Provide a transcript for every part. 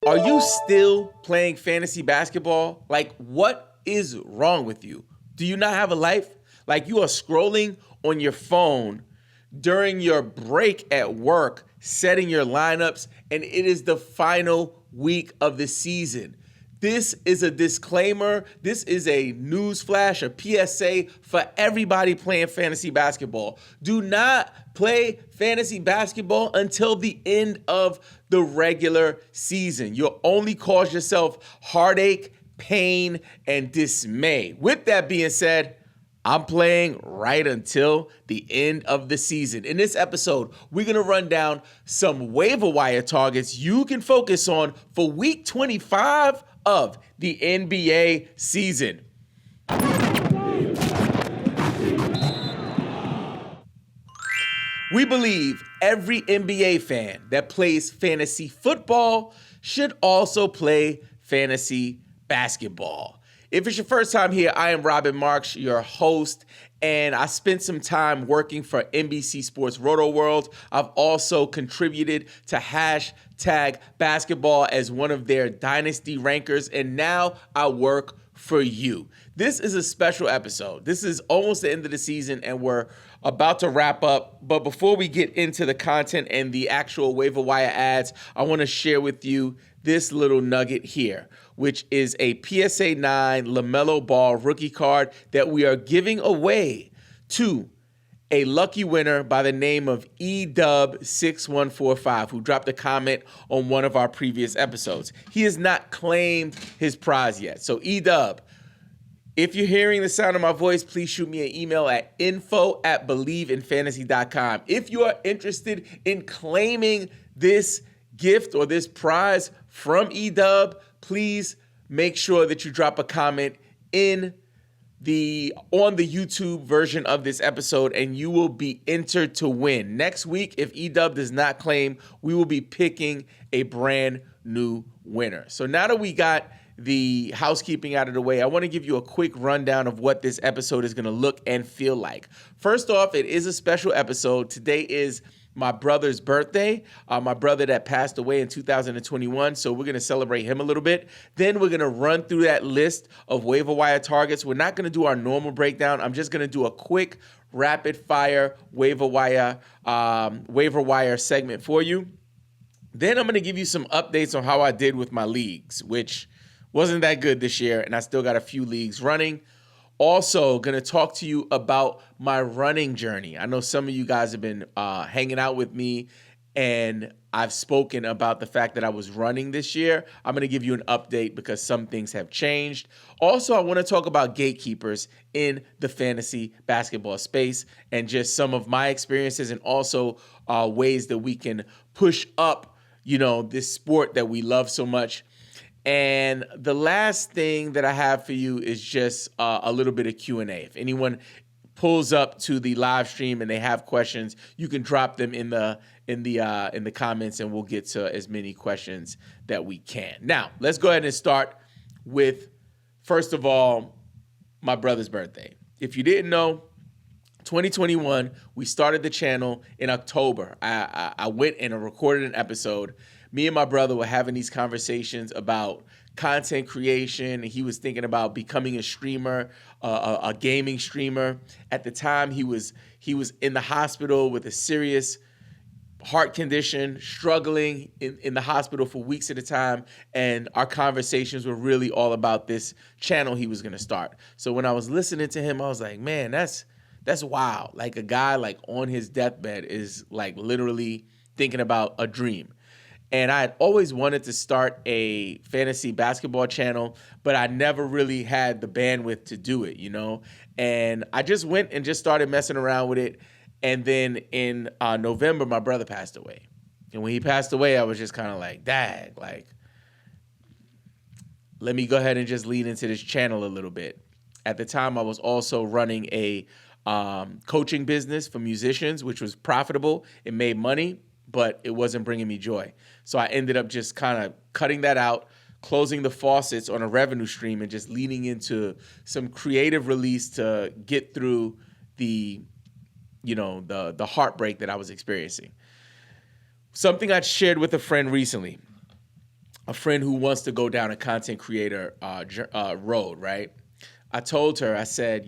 Are you still playing fantasy basketball? Like, what is wrong with you? Do you not have a life? Like, you are scrolling on your phone during your break at work, setting your lineups, and it is the final week of the season. This is a disclaimer. This is a news flash, a PSA for everybody playing fantasy basketball. Do not play fantasy basketball until the end of the regular season. You'll only cause yourself heartache, pain, and dismay. With that being said, I'm playing right until the end of the season. In this episode, we're going to run down some waiver wire targets you can focus on for week 25 of the NBA season. We believe every NBA fan that plays fantasy football should also play fantasy basketball. If it's your first time here, I am Robin Marks, your host, and I spent some time working for NBC Sports Roto World. I've also contributed to Hashtag Basketball as one of their dynasty rankers, and now I work for you. This is a special episode. This is almost the end of the season, and we're about to wrap up. But before we get into the content and the actual waiver wire ads, I want to share with you this little nugget here, which is a PSA 9 LaMelo Ball rookie card that we are giving away to a lucky winner by the name of EDub6145, who dropped a comment on one of our previous episodes. He has not claimed his prize yet. So Edub, if you're hearing the sound of my voice, please shoot me an email at info@believeinfantasy.com. If you are interested in claiming this gift or this prize from Edub, please make sure that you drop a comment on the YouTube version of this episode, and you will be entered to win. Next week, if Edub does not claim, we will be picking a brand new winner. So now that we got the housekeeping out of the way, I want to give you a quick rundown of what this episode is going to look and feel like. First off, it is a special episode. Today is my brother's birthday, my brother that passed away in 2021. So we're going to celebrate him a little bit. Then we're going to run through that list of waiver wire targets. We're not going to do our normal breakdown. I'm just going to do a quick rapid fire waiver wire segment for you. Then I'm going to give you some updates on how I did with my leagues, which wasn't that good this year, and I still got a few leagues running. Also, going to talk to you about my running journey. I know some of you guys have been hanging out with me, and I've spoken about the fact that I was running this year. I'm going to give you an update because some things have changed. Also, I want to talk about gatekeepers in the fantasy basketball space and just some of my experiences, and also ways that we can push up, this sport that we love so much. And the last thing that I have for you is just a little bit of Q&A. If anyone pulls up to the live stream and they have questions, you can drop them in the comments, and we'll get to as many questions that we can. Now, let's go ahead and start with, first of all, my brother's birthday. If you didn't know, 2021, we started the channel in October. I went and recorded an episode. Me and my brother were having these conversations about content creation, and he was thinking about becoming a streamer, a gaming streamer. At the time, he was in the hospital with a serious heart condition, struggling in the hospital for weeks at a time, and our conversations were really all about this channel he was going to start. So when I was listening to him, I was like, man, that's wild. Like, a guy like on his deathbed is like literally thinking about a dream. And I had always wanted to start a fantasy basketball channel, but I never really had the bandwidth to do it, And I just went and just started messing around with it. And then in November, my brother passed away. And when he passed away, I was just kind of like, dag, like, let me go ahead and just lead into this channel a little bit. At the time, I was also running a coaching business for musicians, which was profitable. It made money, but it wasn't bringing me joy. So I ended up just kind of cutting that out, closing the faucets on a revenue stream, and just leaning into some creative release to get through the heartbreak that I was experiencing. Something I shared with a friend recently. a friend who wants to go down a content creator road, right? I told her, I said,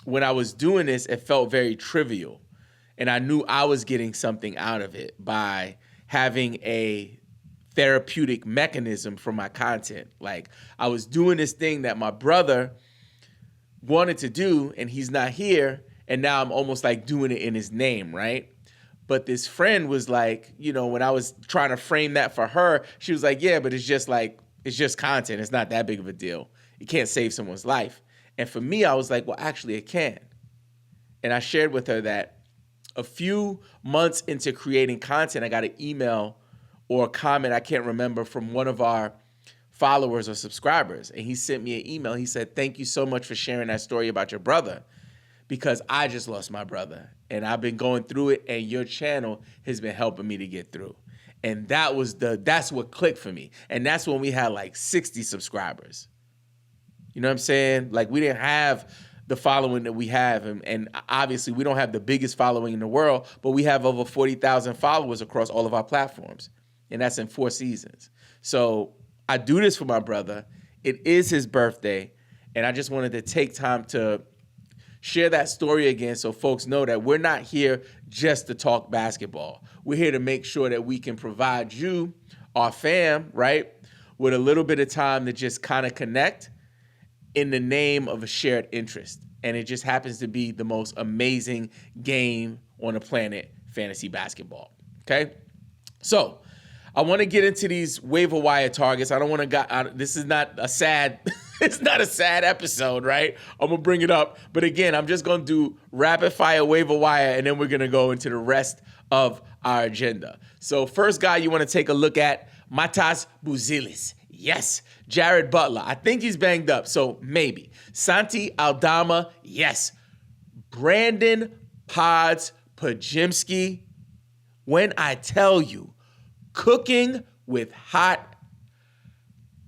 when I was doing this, it felt very trivial. And I knew I was getting something out of it by having a therapeutic mechanism for my content. Like, I was doing this thing that my brother wanted to do, and he's not here, and now I'm almost like doing it in his name, right? But this friend was like, when I was trying to frame that for her, she was like, yeah, but it's just content. It's not that big of a deal. It can't save someone's life. And for me, I was like, well, actually it can. And I shared with her that a few months into creating content, I got an email or a comment, I can't remember, from one of our followers or subscribers. And he sent me an email. He said, thank you so much for sharing that story about your brother, because I just lost my brother and I've been going through it, and your channel has been helping me to get through. And that's what clicked for me. And that's when we had like 60 subscribers. You know what I'm saying? Like, we didn't have the following that we have. And obviously we don't have the biggest following in the world, but we have over 40,000 followers across all of our platforms. And that's in 4 seasons. So I do this for my brother. It is his birthday. And I just wanted to take time to share that story again so folks know that we're not here just to talk basketball. We're here to make sure that we can provide you, our fam, right, with a little bit of time to just kind of connect in the name of a shared interest. And it just happens to be the most amazing game on the planet, fantasy basketball. Okay? So I want to get into these waiver wire targets. I don't want to this is not a sad it's not a sad episode, right? I'm going to bring it up. But again, I'm just going to do rapid fire waiver wire, and then we're going to go into the rest of our agenda. So first guy you want to take a look at, Matas Buzelis. Yes. Jared Butler. I think he's banged up, so maybe. Santi Aldama. Yes. Brandon Pods Pajimski. When I tell you, cooking with hot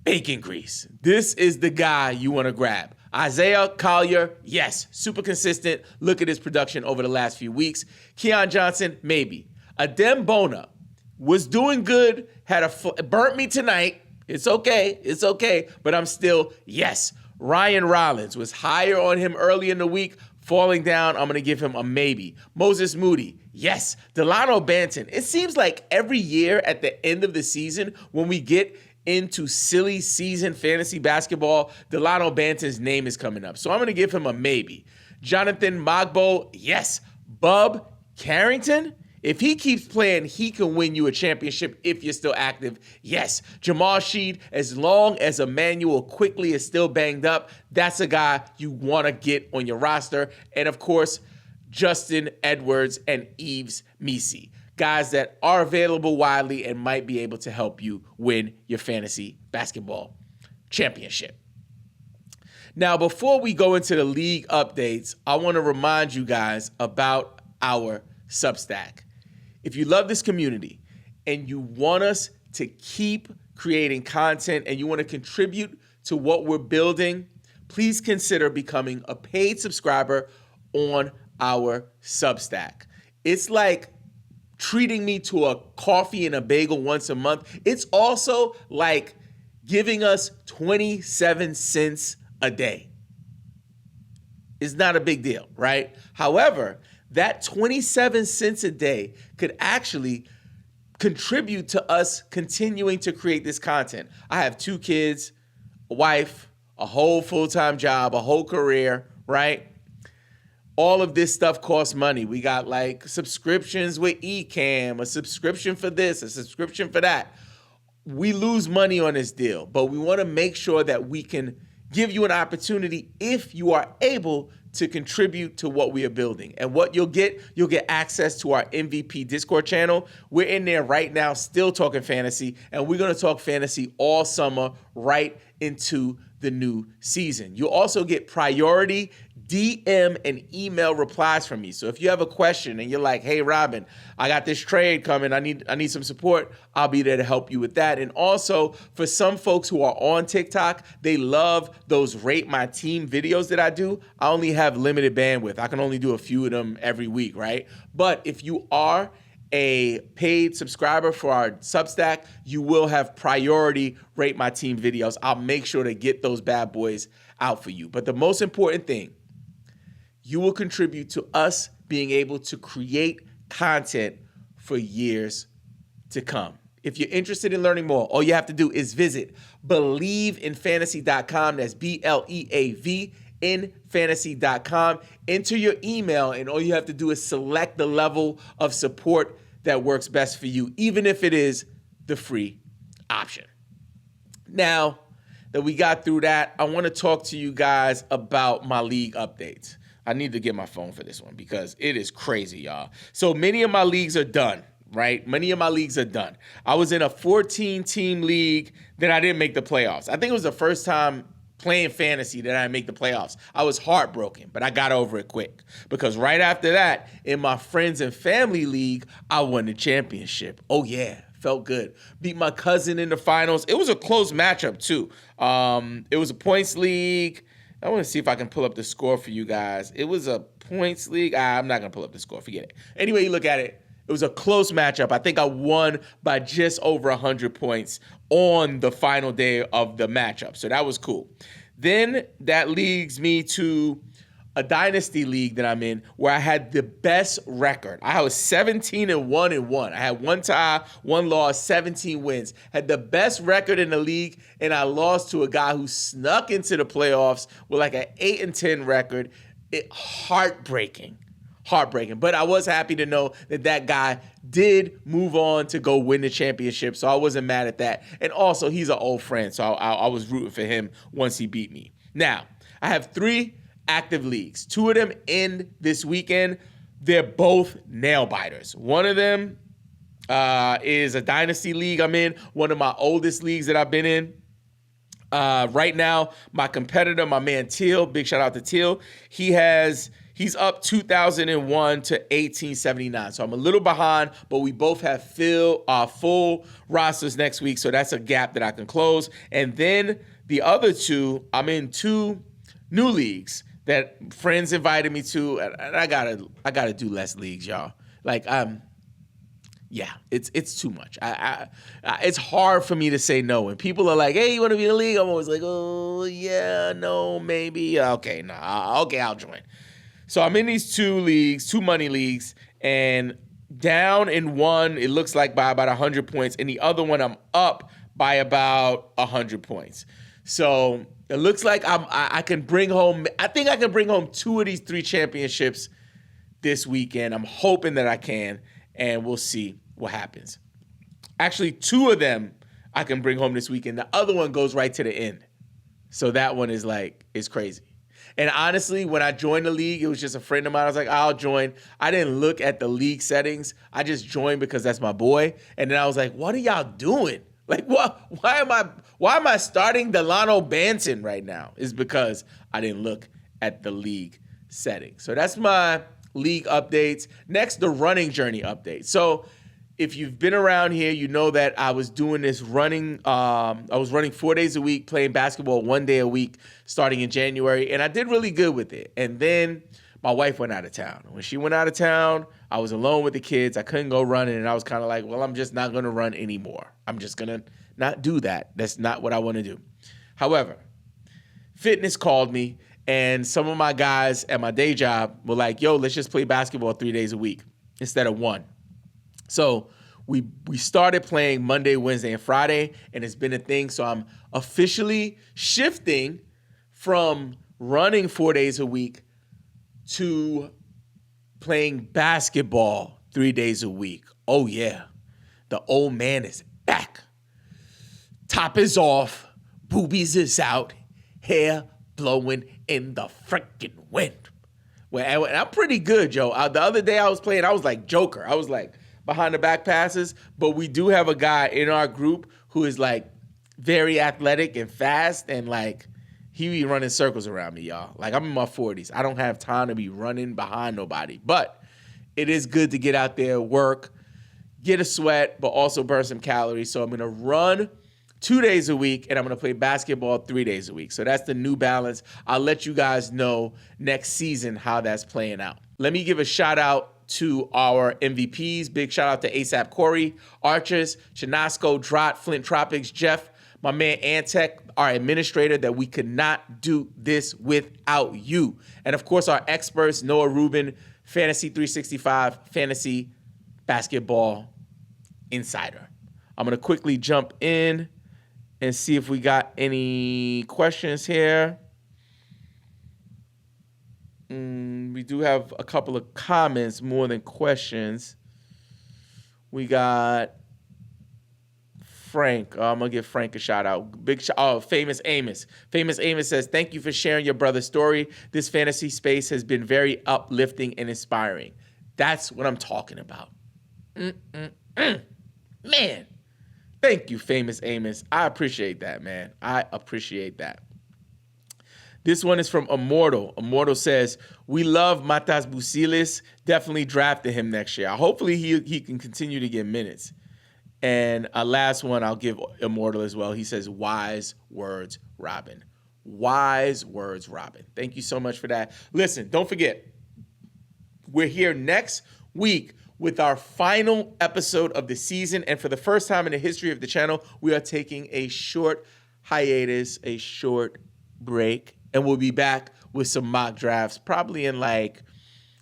bacon grease. This is the guy you want to grab. Isaiah Collier, yes, super consistent. Look at his production over the last few weeks. Keon Johnson, maybe. Adem Bona was doing good, burnt me tonight. It's okay, but I'm still, yes. Ryan Rollins was higher on him early in the week, falling down. I'm going to give him a maybe. Moses Moody, yes. Delano Banton. It seems like every year at the end of the season, when we get into silly season fantasy basketball, Delano Banton's name is coming up. So I'm going to give him a maybe. Jonathan Magbo, yes. Bub Carrington, if he keeps playing, he can win you a championship if you're still active. Yes. Jamal Sheed, as long as Emmanuel Quickly is still banged up, that's a guy you want to get on your roster. And of course, Justin Edwards and Yves Misi, guys that are available widely and might be able to help you win your fantasy basketball championship. Now, before we go into the league updates, I want to remind you guys about our Substack. If you love this community and you want us to keep creating content and you want to contribute to what we're building, please consider becoming a paid subscriber on our Substack. It's like treating me to a coffee and a bagel once a month. It's also like giving us 27 cents a day. It's not a big deal, right? However, that 27 cents a day could actually contribute to us continuing to create this content. I have 2 kids, a wife, a whole full-time job, a whole career, right? All of this stuff costs money. We got like subscriptions with Ecamm, a subscription for this, a subscription for that. We lose money on this deal, but we want to make sure that we can give you an opportunity if you are able to contribute to what we are building. And what you'll get access to our MVP Discord channel. We're in there right now still talking fantasy, and we're going to talk fantasy all summer right into the new season. You'll also get priority DM and email replies from me. So if you have a question and you're like, hey, Robin, I got this trade coming, I need some support, I'll be there to help you with that. And also, for some folks who are on TikTok, they love those Rate My Team videos that I do. I only have limited bandwidth. I can only do a few of them every week, right? But if you are a paid subscriber for our Substack, you will have priority Rate My Team videos. I'll make sure to get those bad boys out for you. But the most important thing, you will contribute to us being able to create content for years to come. If you're interested in learning more, all you have to do is visit BelieveInFantasy.com. That's BLEAV in fantasy.com. Enter your email, and all you have to do is select the level of support that works best for you, even if it is the free option. Now that we got through that, I want to talk to you guys about my league updates. I need to get my phone for this one because it is crazy, y'all. So many of my leagues are done, right? Many of my leagues are done. I was in a 14-team league that I didn't make the playoffs. I think it was the first time playing fantasy that I didn't make the playoffs. I was heartbroken, but I got over it quick because right after that, in my friends and family league, I won the championship. Oh, yeah. Felt good. Beat my cousin in the finals. It was a close matchup, too. It was a points league. I want to see if I can pull up the score for you guys. It was a points league. I'm not going to pull up the score. Forget it. Anyway, you look at it. It was a close matchup. I think I won by just over 100 points on the final day of the matchup. So that was cool. Then that leads me to a dynasty league that I'm in where I had the best record. I was 17-1-1. I had one tie, one loss, 17 wins. Had the best record in the league, and I lost to a guy who snuck into the playoffs with like an 8-10 record. Heartbreaking. But I was happy to know that guy did move on to go win the championship, so I wasn't mad at that. And also, he's an old friend, so I was rooting for him once he beat me. Now, I have 3 active leagues. 2 of them end this weekend. They're both nail biters. One of them is a dynasty league I'm in, one of my oldest leagues that I've been in. Right now, my competitor, my man Teal, big shout out to Teal, he's up 2001 to 1879. So I'm a little behind, but we both have full rosters next week, so that's a gap that I can close. And then the other 2, I'm in 2 new leagues that friends invited me to, and I gotta do less leagues, y'all. Like yeah, it's too much. It's hard for me to say no. When people are like, "Hey, you want to be in the league?" I'm always like, "Oh yeah, no, maybe, okay, nah, okay, I'll join." So I'm in these 2 leagues, 2 money leagues, and down in one, it looks like by about 100 points, and the other one I'm up by about 100 points. So it looks like I can bring home, I think I can bring home 2 of these 3 championships this weekend. I'm hoping that I can, and we'll see what happens. Actually, 2 of them I can bring home this weekend. The other one goes right to the end. So that one is crazy. And honestly, when I joined the league, it was just a friend of mine. I was like, I'll join. I didn't look at the league settings. I just joined because that's my boy. And then I was like, what are y'all doing? Like, what? Why am I starting Delano Banton right now? Is because I didn't look at the league settings. So that's my league updates. Next, the running journey update. So if you've been around here, you know that I was doing this running. I was running 4 days a week, playing basketball 1 day a week, starting in January, and I did really good with it. And then my wife went out of town. When she went out of town, I was alone with the kids. I couldn't go running, and I was kind of like, well, I'm just not going to run anymore. I'm just going to not do that. That's not what I want to do. However, fitness called me, and some of my guys at my day job were like, yo, let's just play basketball 3 days a week instead of 1. So we started playing Monday, Wednesday, and Friday, and it's been a thing. So I'm officially shifting from running 4 days a week to playing basketball 3 days a week. Oh, yeah. The old man is back. Top is off. Boobies is out. Hair blowing in the freaking wind. Well, and I'm pretty good, Joe. The other day I was playing, I was like Joker. I was like behind the back passes, but we do have a guy in our group who is like very athletic and fast, and like he be running circles around me, y'all. Like I'm in my 40s. I don't have time to be running behind nobody, but it is good to get out there, work, get a sweat, but also burn some calories. So I'm going to run 2 days a week, and I'm going to play basketball 3 days a week. So that's the new balance. I'll let you guys know next season how that's playing out. Let me give a shout out to our MVPs. Big shout out to ASAP Corey, Archers, Chinasco, Drott, Flint Tropics, Jeff, my man Antec, our administrator, that we could not do this without you. And of course, our experts, Noah Rubin, Fantasy 365, Fantasy Basketball Insider. I'm going to quickly jump in and see if we got any questions here. We do have a couple of comments more than questions. We got Frank. I'm going to give Frank a shout out. Big shout out. Famous Amos. Famous Amos says, thank you for sharing your brother's story. This fantasy space has been very uplifting and inspiring. That's what I'm talking about. Man. Thank you, Famous Amos. I appreciate that, man. I appreciate that. This one is from Immortal. Immortal says, we love Matas Busilis. Definitely drafted him next year. Hopefully he can continue to get minutes. And a last one I'll give Immortal as well. He says, wise words, Robin. Wise words, Robin. Thank you so much for that. Listen, don't forget, we're here next week with our final episode of the season. And for the first time in the history of the channel, we are taking a short hiatus, a short break. And we'll be back with some mock drafts, probably in like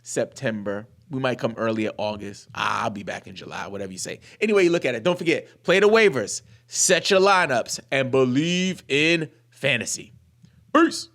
September. We might come early at August. I'll be back in July, whatever you say. Anyway, you look at it. Don't forget, play the waivers, set your lineups, and believe in fantasy. Peace.